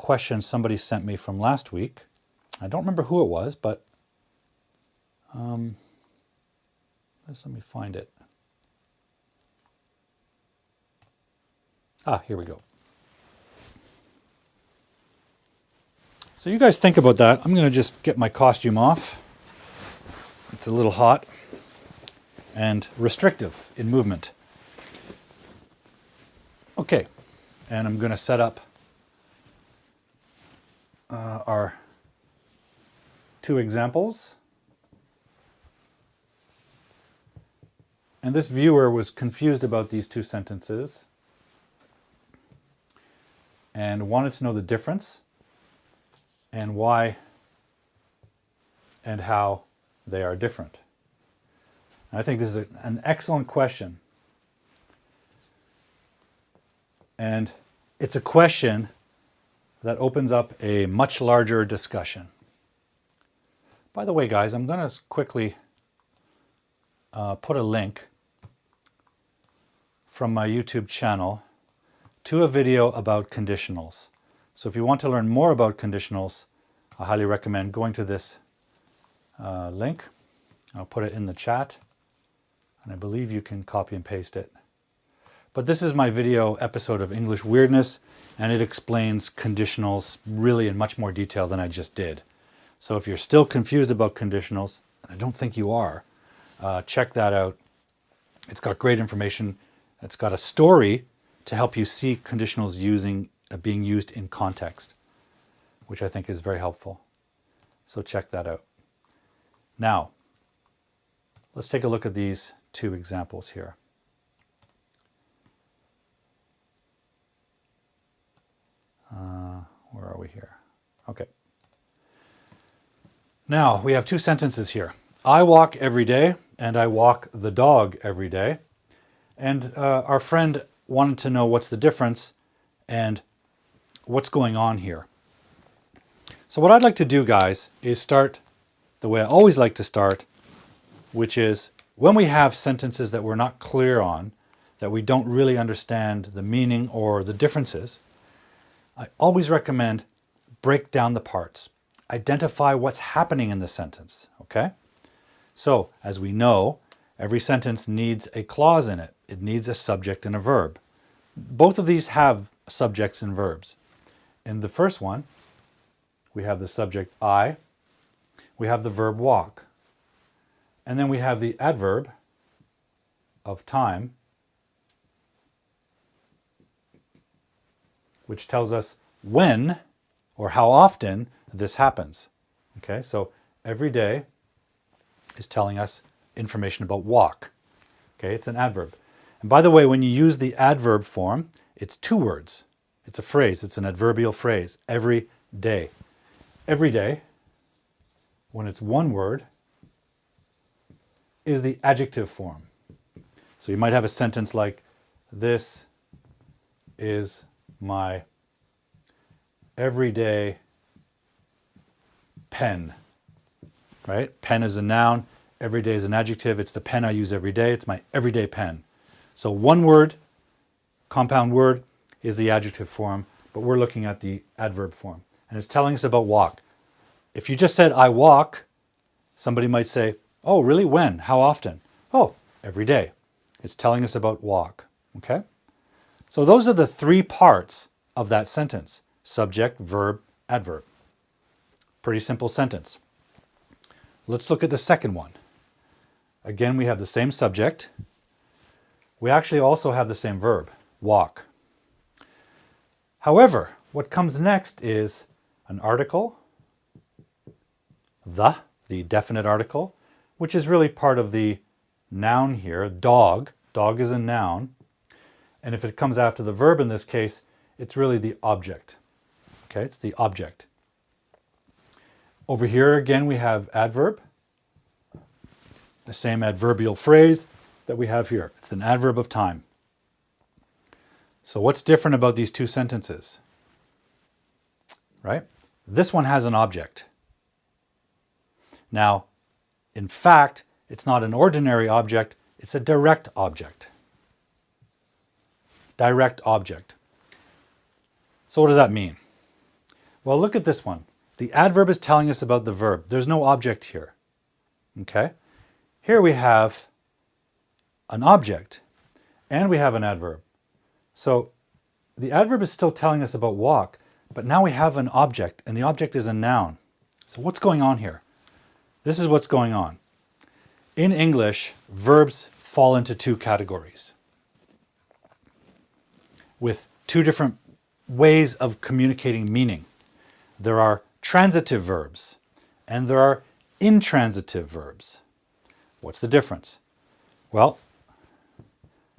question somebody sent me from last week. I don't remember who it was, but let me find it. Here we go. So you guys think about that. I'm going to just get my costume off. It's a little hot and restrictive in movement. Okay, and I'm going to set up our two examples. And this viewer was confused about these two sentences and wanted to know the difference and why and how they are different. And I think this is an excellent question. And it's a question that opens up a much larger discussion. By the way, guys, I'm going to quickly put a link from my YouTube channel to a video about conditionals. So if you want to learn more about conditionals, I highly recommend going to this link. I'll put it in the chat, and I believe you can copy and paste it. But this is my video episode of English Weirdness, and it explains conditionals really in much more detail than I just did. So if you're still confused about conditionals, and I don't think you are, check that out. It's got great information. It's got a story to help you see conditionals being used in context, which I think is very helpful. So check that out. Now, let's take a look at these two examples here. Where are we here? Okay. Now, we have two sentences here. I walk every day, and I walk the dog every day. And our friend wanted to know what's the difference and what's going on here. So what I'd like to do, guys, is start the way I always like to start, which is when we have sentences that we're not clear on, that we don't really understand the meaning or the differences, I always recommend break down the parts. Identify what's happening in the sentence, okay? So, as we know, every sentence needs a clause in it. It needs a subject and a verb. Both of these have subjects and verbs. In the first one, we have the subject I, we have the verb walk, and then we have the adverb of time, which tells us when or how often this happens. Okay, so every day is telling us information about walk. Okay, it's an adverb. And by the way, when you use the adverb form, it's two words. It's a phrase. It's an adverbial phrase. Every day. Every day, when it's one word, is the adjective form. So you might have a sentence like, this is my everyday pen, right? Pen is a noun, every day is an adjective. It's the pen I use every day. It's my everyday pen. So one word, compound word, is the adjective form, but we're looking at the adverb form. And it's telling us about walk. If you just said, I walk, somebody might say, oh, really? When? How often? Oh, every day. It's telling us about walk, okay? So those are the three parts of that sentence. Subject, verb, adverb. Pretty simple sentence. Let's look at the second one. Again, we have the same subject. We actually also have the same verb, walk. However, what comes next is an article, the definite article, which is really part of the noun here, dog. Dog is a noun. And if it comes after the verb in this case, it's really the object. Okay, it's the object. Over here again we have adverb, the same adverbial phrase that we have here. It's an adverb of time. So what's different about these two sentences? Right? This one has an object. Now, in fact, it's not an ordinary object, it's a direct object. Direct object. So what does that mean? Well, look at this one. The adverb is telling us about the verb. There's no object here. Okay? Here we have an object and we have an adverb. So the adverb is still telling us about walk, but now we have an object, and the object is a noun. So what's going on here? This is what's going on. In English, verbs fall into two categories with two different ways of communicating meaning. There are transitive verbs and there are intransitive verbs. What's the difference? Well,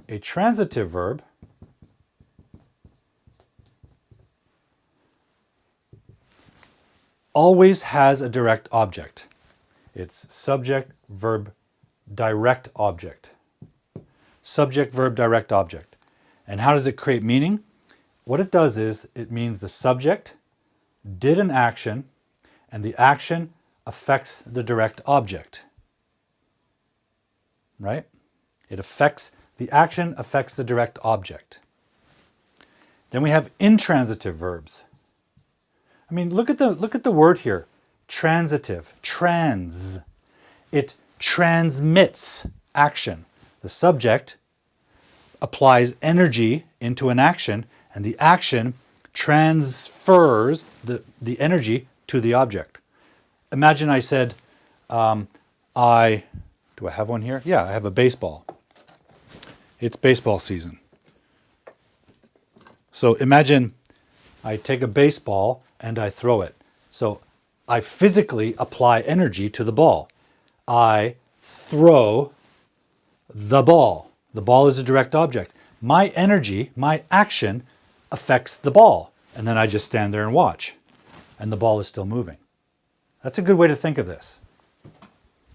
a transitive verb always has a direct object. It's subject, verb, direct object. Subject, verb, direct object. And how does it create meaning? What it does is it means the subject did an action and the action affects the direct object. Right? The action affects the direct object. Then we have intransitive verbs. I mean, look at the word here. Transitive. Trans. It transmits action. The subject applies energy into an action, and the action transfers the energy to the object. Imagine I said, do I have one here? Yeah, I have a baseball. It's baseball season. So imagine I take a baseball and I throw it. So I physically apply energy to the ball. I throw the ball. The ball is a direct object. My energy, my action, affects the ball. And then I just stand there and watch. And the ball is still moving. That's a good way to think of this.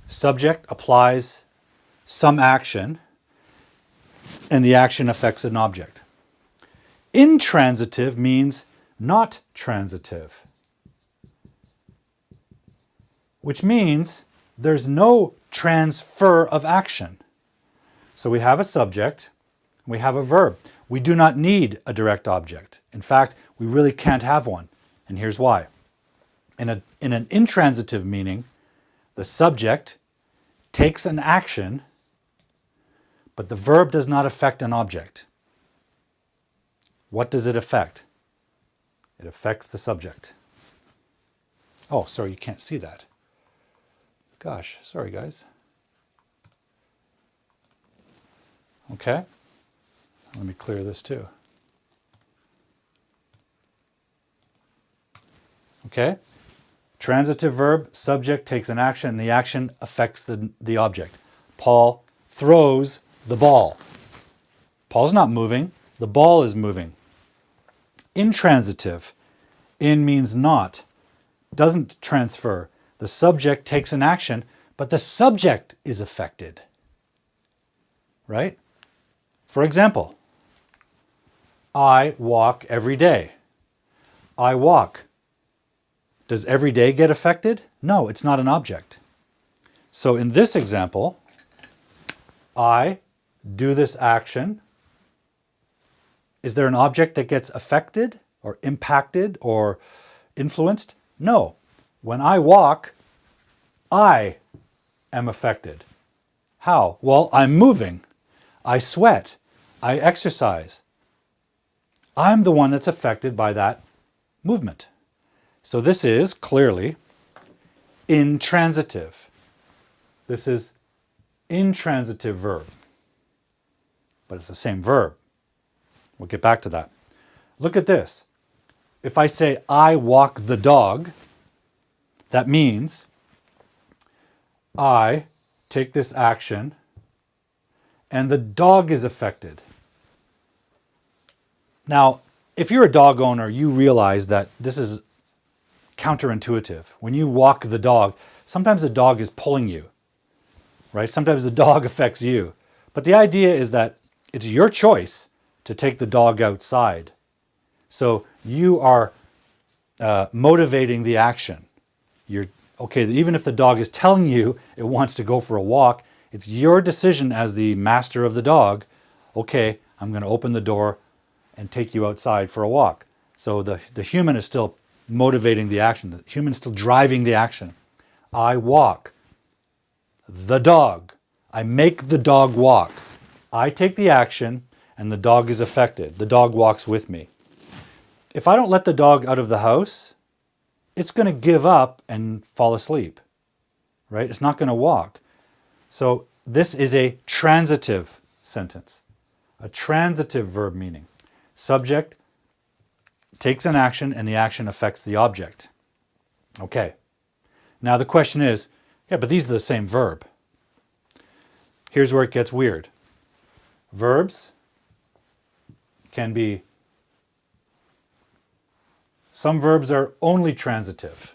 Subject applies some action, and the action affects an object. Intransitive means not transitive, which means there's no transfer of action. So we have a subject, we have a verb. We do not need a direct object. In fact, we really can't have one, and here's why. In an intransitive meaning, the subject takes an action, but the verb does not affect an object. What does it affect? It affects the subject. Oh, sorry, you can't see that. Gosh, sorry guys. Okay, let me clear this too. Okay, transitive verb, subject takes an action, and the action affects the object. Paul throws the ball. Paul's not moving, the ball is moving. Intransitive, in means not, doesn't transfer. The subject takes an action, but the subject is affected. Right? For example, I walk every day. I walk. Does every day get affected? No, it's not an object. So in this example, I do this action. Is there an object that gets affected or impacted or influenced? No. When I walk, I am affected. How? Well, I'm moving. I sweat. I exercise. I'm the one that's affected by that movement. So this is clearly intransitive. This is intransitive verb. But it's the same verb. We'll get back to that. Look at this. If I say, I walk the dog, that means I take this action and the dog is affected. Now, if you're a dog owner, you realize that this is counterintuitive. When you walk the dog, sometimes the dog is pulling you, right? Sometimes the dog affects you. But the idea is that it's your choice to take the dog outside. So you are motivating the action. Okay, even if the dog is telling you it wants to go for a walk, it's your decision as the master of the dog. Okay, I'm going to open the door and take you outside for a walk. So the human is still motivating the action. The human's still driving the action. I walk the dog. I make the dog walk. I take the action and the dog is affected. The dog walks with me. If I don't let the dog out of the house, it's going to give up and fall asleep, right? It's not going to walk. So this is a transitive sentence, a transitive verb meaning. Subject takes an action and the action affects the object. Okay. Now the question is, yeah, but these are the same verb. Here's where it gets weird. Verbs can be, some verbs are only transitive.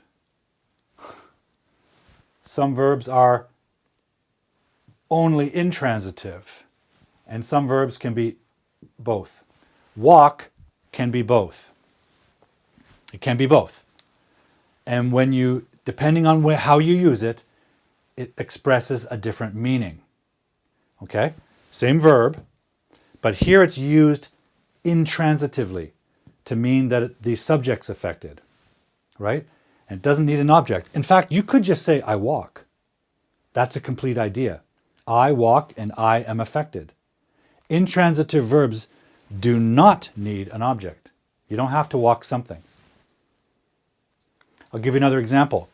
Some verbs are only intransitive. And some verbs can be both. Walk can be both. It can be both. And when you, depending on how you use it, it expresses a different meaning. Okay? Same verb, but here it's used intransitively to mean that the subject's affected, right? And it doesn't need an object. In fact, you could just say, I walk. That's a complete idea. I walk and I am affected. Intransitive verbs do not need an object. You don't have to walk something. I'll give you another example.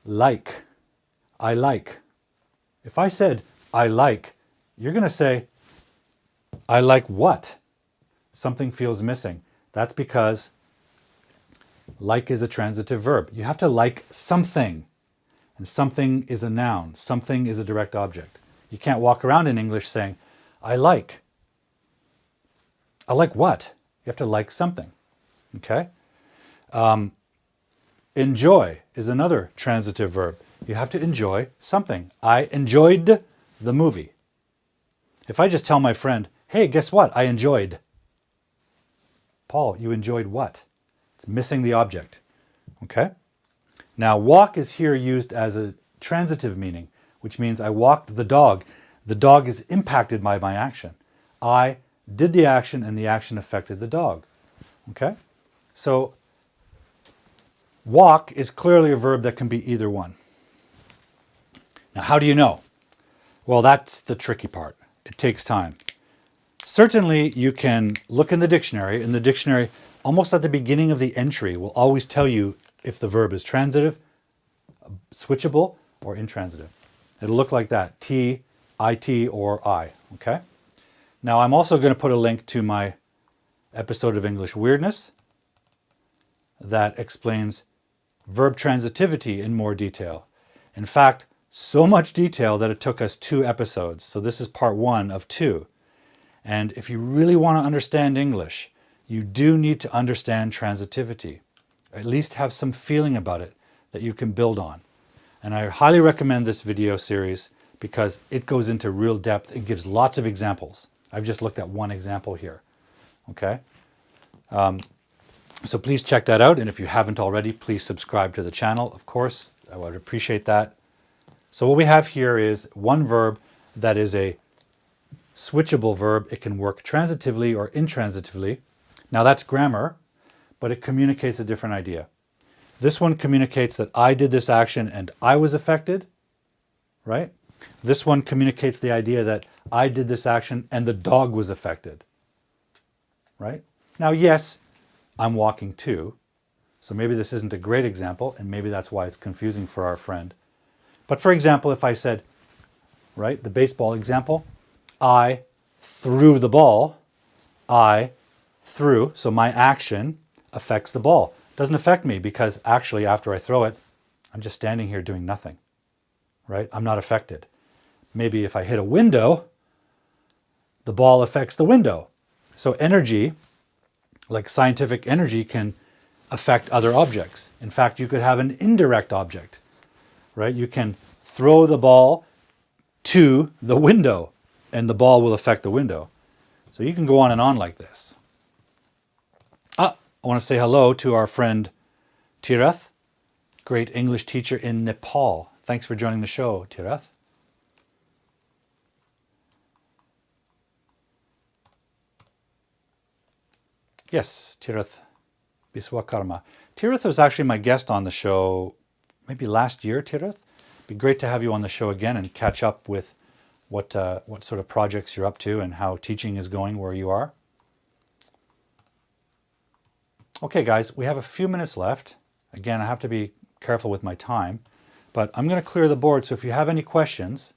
Like. I like. If I said, I like, you're going to say, I like what? Something feels missing. That's because like is a transitive verb. You have to like something. And something is a noun. Something is a direct object. You can't walk around in English saying, I like. I like what? You have to like something. Okay? Enjoy is another transitive verb. You have to enjoy something. I enjoyed the movie. If I just tell my friend, hey, guess what? I enjoyed. Paul, you enjoyed what? It's missing the object. Okay? Now, walk is here used as a transitive meaning, which means I walked the dog. The dog is impacted by my action. I did the action and the action affected the dog. Okay? So, walk is clearly a verb that can be either one. Now, how do you know? Well, that's the tricky part. It takes time. Certainly, you can look in the dictionary. In the dictionary, almost at the beginning of the entry, will always tell you if the verb is transitive, switchable, or intransitive. It'll look like that, T, IT, or I, okay? Now, I'm also going to put a link to my episode of English Weirdness that explains verb transitivity in more detail. In fact, so much detail that it took us 2 episodes. So this is part 1 of 2. And if you really want to understand English, you do need to understand transitivity. At least have some feeling about it that you can build on. And I highly recommend this video series because it goes into real depth. It gives lots of examples. I've just looked at one example here. Okay? So please check that out. And if you haven't already, please subscribe to the channel. Of course, I would appreciate that. So what we have here is one verb that is a switchable verb. It can work transitively or intransitively. Now that's grammar, but it communicates a different idea. This one communicates that I did this action and I was affected, right? This one communicates the idea that I did this action and the dog was affected, right? Now, yes, I'm walking too, so maybe this isn't a great example, and maybe that's why it's confusing for our friend. But for example, if I said, right, the baseball example, I threw the ball, I threw, so my action affects the ball. Doesn't affect me because actually after I throw it, I'm just standing here doing nothing, right? I'm not affected. Maybe if I hit a window, the ball affects the window. So energy, like scientific energy, can affect other objects. In fact, you could have an indirect object, right? You can throw the ball to the window and the ball will affect the window. So you can go on and on like this. I want to say hello to our friend Tirath, great English teacher in Nepal. Thanks for joining the show, Tirath. Yes, Tirath Biswakarma. Tirith was actually my guest on the show maybe last year, Tirith. It'd be great to have you on the show again and catch up with what sort of projects you're up to and how teaching is going where you are. Okay, guys, we have a few minutes left. Again, I have to be careful with my time, but I'm going to clear the board. So if you have any questions,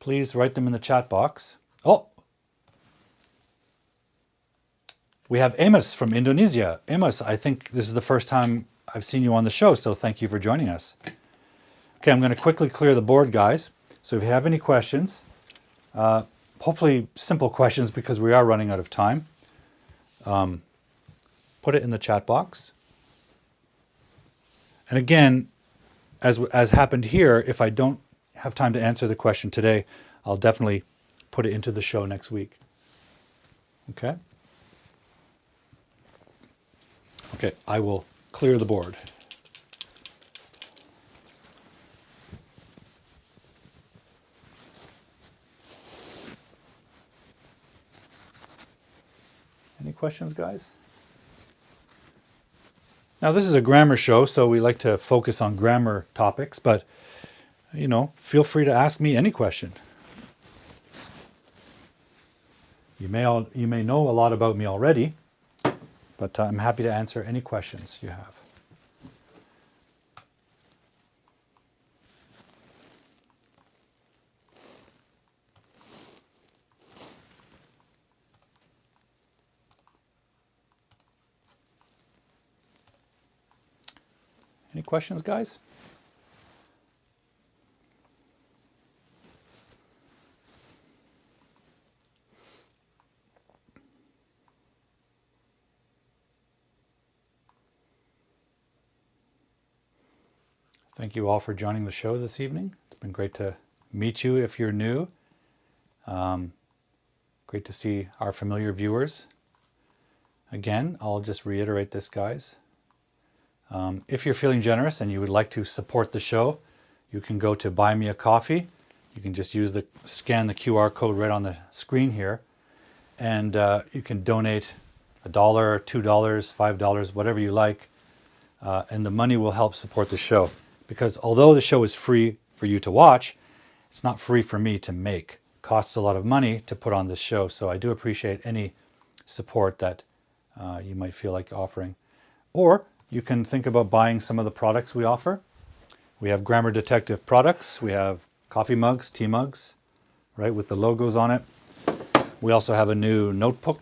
please write them in the chat box. Oh, we have Amos from Indonesia. Amos, I think this is the first time I've seen you on the show, so thank you for joining us. Okay, I'm going to quickly clear the board, guys. So if you have any questions, hopefully simple questions because we are running out of time, put it in the chat box. And again, as happened here, if I don't have time to answer the question today, I'll definitely put it into the show next week. Okay? Okay, I will clear the board. Any questions, guys? Now, this is a grammar show, so we like to focus on grammar topics, but, you know, feel free to ask me any question. You may know a lot about me already, but I'm happy to answer any questions you have. Any questions, guys? Thank you all for joining the show this evening. It's been great to meet you if you're new. Great to see our familiar viewers. Again, I'll just reiterate this, guys. If you're feeling generous and you would like to support the show, you can go to Buy Me a Coffee. You can just scan the QR code right on the screen here, and you can donate $1, $2, $5, whatever you like, and the money will help support the show. Because although the show is free for you to watch, it's not free for me to make. It costs a lot of money to put on this show, so I do appreciate any support that you might feel like offering. Or you can think about buying some of the products we offer. We have Grammar Detective products. We have coffee mugs, tea mugs, right, with the logos on it. We also have a new notebook,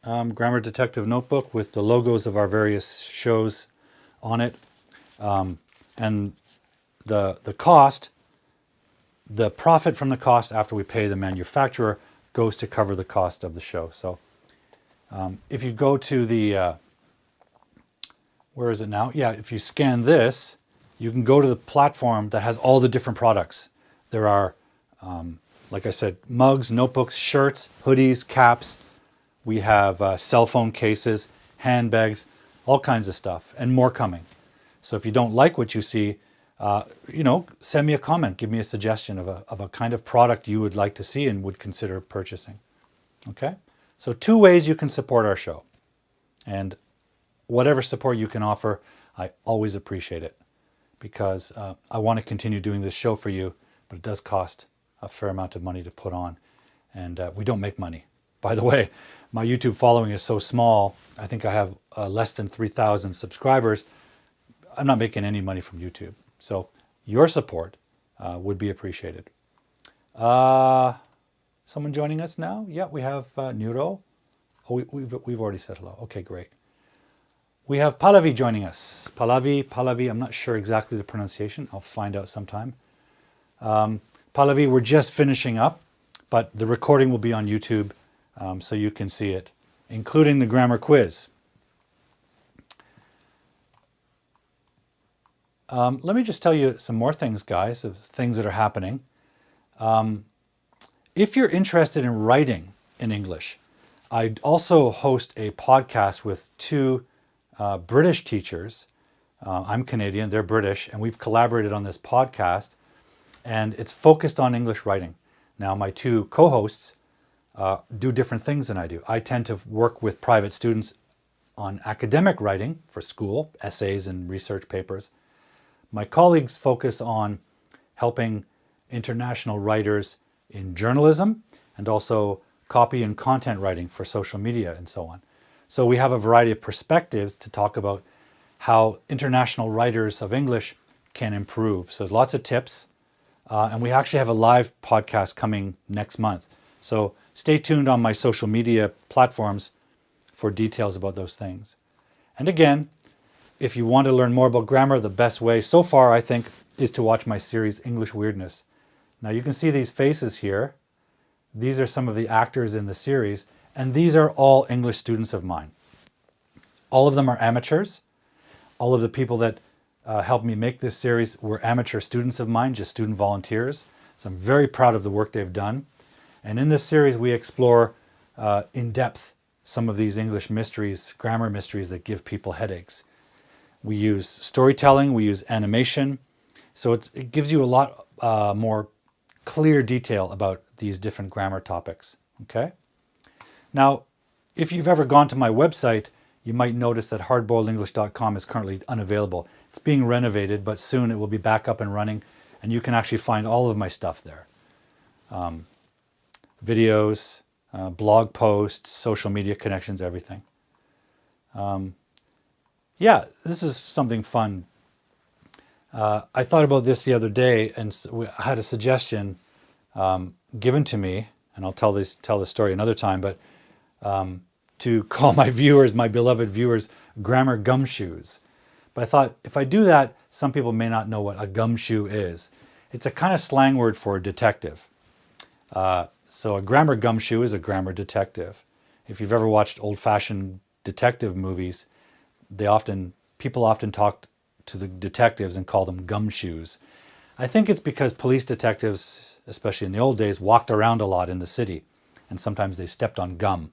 Grammar Detective notebook with the logos of our various shows on it. And the cost, the profit from the cost after we pay the manufacturer goes to cover the cost of the show. So if you go to the, where is it now? Yeah, if you scan this, you can go to the platform that has all the different products. There are, like I said, mugs, notebooks, shirts, hoodies, caps. We have cell phone cases, handbags, all kinds of stuff, and more coming. So if you don't like what you see, send me a comment. Give me a suggestion of a kind of product you would like to see and would consider purchasing. Okay? So 2 ways you can support our show. And whatever support you can offer, I always appreciate it. Because I want to continue doing this show for you, but it does cost a fair amount of money to put on. And we don't make money. By the way, my YouTube following is so small, I think I have less than 3,000 subscribers. I'm not making any money from YouTube. So your support would be appreciated. Someone joining us now? Yeah, we have Nuro. Oh, we've already said hello. Okay, great. We have Pallavi joining us. Pallavi, I'm not sure exactly the pronunciation. I'll find out sometime. Pallavi, we're just finishing up, but the recording will be on YouTube so you can see it, including the grammar quiz. Let me just tell you some more things, guys, of things that are happening. If you're interested in writing in English, I also host a podcast with 2 British teachers. I'm Canadian, they're British, and we've collaborated on this podcast, and it's focused on English writing. Now, my 2 co-hosts do different things than I do. I tend to work with private students on academic writing for school, essays and research papers. My colleagues focus on helping international writers in journalism and also copy and content writing for social media and so on. So we have a variety of perspectives to talk about how international writers of English can improve. So lots of tips. And we actually have a live podcast coming next month. So stay tuned on my social media platforms for details about those things. And again, if you want to learn more about grammar, the best way so far, I think, is to watch my series English Weirdness. Now you can see these faces here. These are some of the actors in the series, and these are all English students of mine. All of them are amateurs. All of the people that helped me make this series were amateur students of mine, just student volunteers. So I'm very proud of the work they've done. And in this series, we explore in depth some of these English mysteries, grammar mysteries that give people headaches. We use storytelling, we use animation. So it gives you a lot more clear detail about these different grammar topics, okay? Now, if you've ever gone to my website, you might notice that hardboiledenglish.com is currently unavailable. It's being renovated, but soon it will be back up and running, and you can actually find all of my stuff there. Videos, blog posts, social media connections, everything. Yeah, this is something fun. I thought about this the other day, and I had a suggestion given to me, and I'll tell this story another time, but to call my viewers, my beloved viewers, grammar gumshoes. But I thought if I do that, some people may not know what a gumshoe is. It's a kind of slang word for a detective. So a grammar gumshoe is a grammar detective. If you've ever watched old-fashioned detective movies, people often talk to the detectives and call them gumshoes. I think it's because police detectives, especially in the old days, walked around a lot in the city, and sometimes they stepped on gum.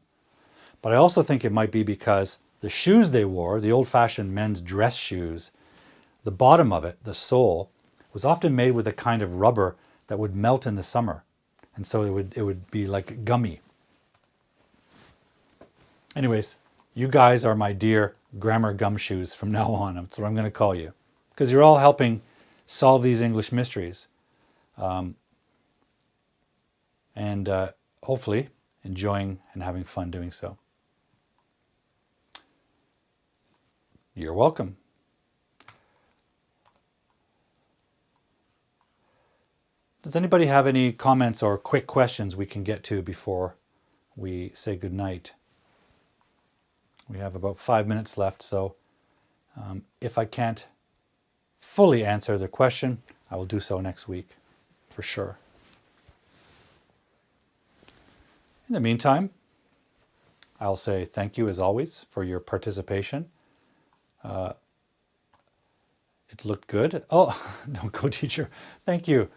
But I also think it might be because the shoes they wore, the old-fashioned men's dress shoes, the bottom of it, the sole, was often made with a kind of rubber that would melt in the summer. And so it would be like gummy. Anyways, you guys are my dear grammar gumshoes from now on. That's what I'm going to call you. Because you're all helping solve these English mysteries. And hopefully enjoying and having fun doing so. You're welcome. Does anybody have any comments or quick questions we can get to before we say goodnight? We have about 5 minutes left, so if I can't fully answer the question, I will do so next week, for sure. In the meantime, I'll say thank you as always for your participation. It looked good. Oh, don't go, teacher. Thank you.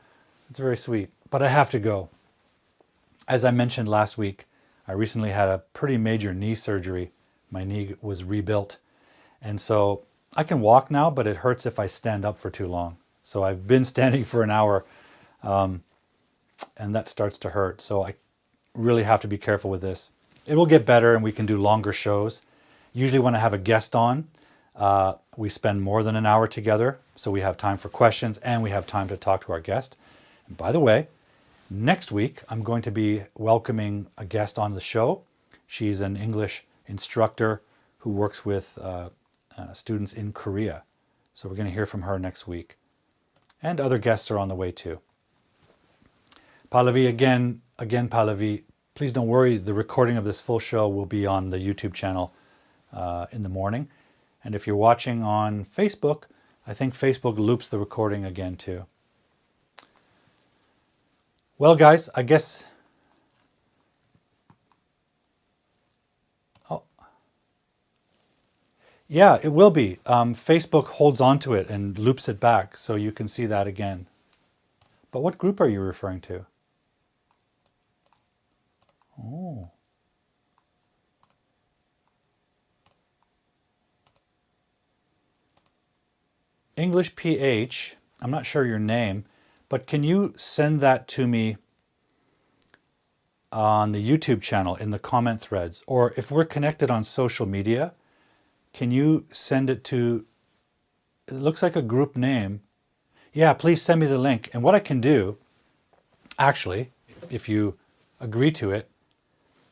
It's very sweet. But I have to go. As I mentioned last week, I recently had a pretty major knee surgery. My knee was rebuilt. And so I can walk now, but it hurts if I stand up for too long. So I've been standing for an hour, and that starts to hurt. So I really have to be careful with this. It will get better and we can do longer shows. Usually when I have a guest on, we spend more than an hour together. So we have time for questions and we have time to talk to our guest. And by the way, next week I'm going to be welcoming a guest on the show. She's an English instructor who works with students in Korea. So we're going to hear from her next week. And other guests are on the way too. Pallavi, again, Pallavi, please don't worry. The recording of this full show will be on the YouTube channel in the morning. And if you're watching on Facebook, I think Facebook loops the recording again too. Well, guys, I guess... Oh. Yeah, it will be. Facebook holds on to it and loops it back, so you can see that again. But what group are you referring to? Oh. English PH, I'm not sure your name, but can you send that to me on the YouTube channel in the comment threads? Or if we're connected on social media, can you send it to, it looks like a group name. Yeah, please send me the link. And what I can do, actually, if you agree to it,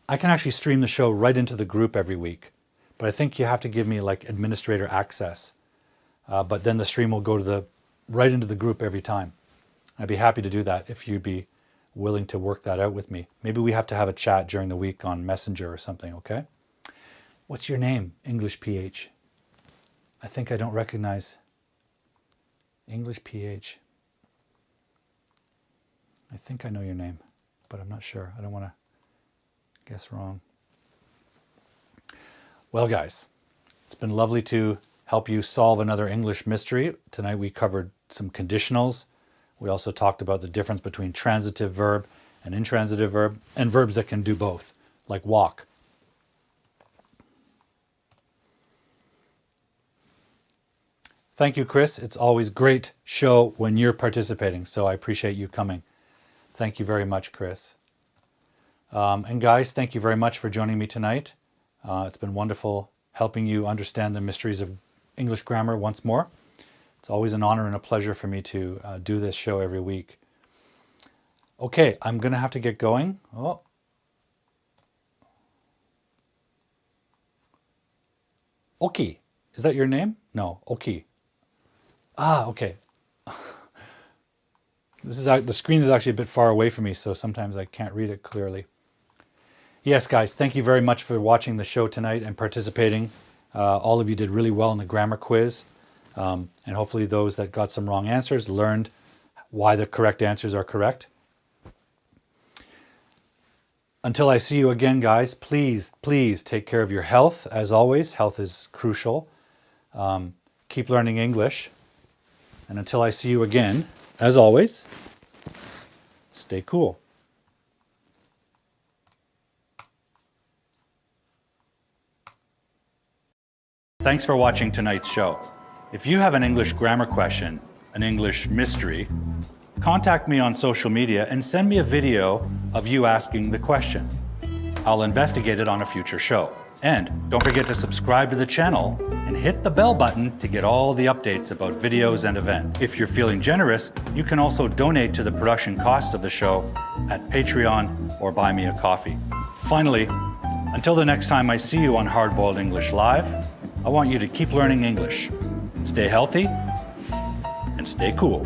I can actually stream the show right into the group every week. But I think you have to give me like administrator access. But then the stream will go to right into the group every time. I'd be happy to do that if you'd be willing to work that out with me. Maybe we have to have a chat during the week on Messenger or something, okay? What's your name, English PH? I think I don't recognize English PH. I think I know your name, but I'm not sure. I don't want to guess wrong. Well, guys, it's been lovely to help you solve another English mystery. Tonight we covered some conditionals. We also talked about the difference between transitive verb and intransitive verb, and verbs that can do both, like walk. Thank you, Chris. It's always great show when you're participating, so I appreciate you coming. Thank you very much, Chris. And guys, thank you very much for joining me tonight. It's been wonderful helping you understand the mysteries of English grammar once more. It's always an honor and a pleasure for me to do this show every week. Okay, I'm going to have to get going. Oh. Oki. Is that your name? No, Oki. Ah, okay. The screen is actually a bit far away from me, so sometimes I can't read it clearly. Yes, guys, thank you very much for watching the show tonight and participating. All of you did really well in the grammar quiz. And hopefully those that got some wrong answers learned why the correct answers are correct. Until I see you again, guys, please, please take care of your health. As always, health is crucial. Keep learning English. And until I see you again, as always, stay cool. Thanks for watching tonight's show. If you have an English grammar question, an English mystery, contact me on social media and send me a video of you asking the question. I'll investigate it on a future show. And don't forget to subscribe to the channel and hit the bell button to get all the updates about videos and events. If you're feeling generous, you can also donate to the production costs of the show at Patreon or Buy Me a Coffee. Finally, until the next time I see you on Hard Boiled English Live, I want you to keep learning English. Stay healthy and stay cool.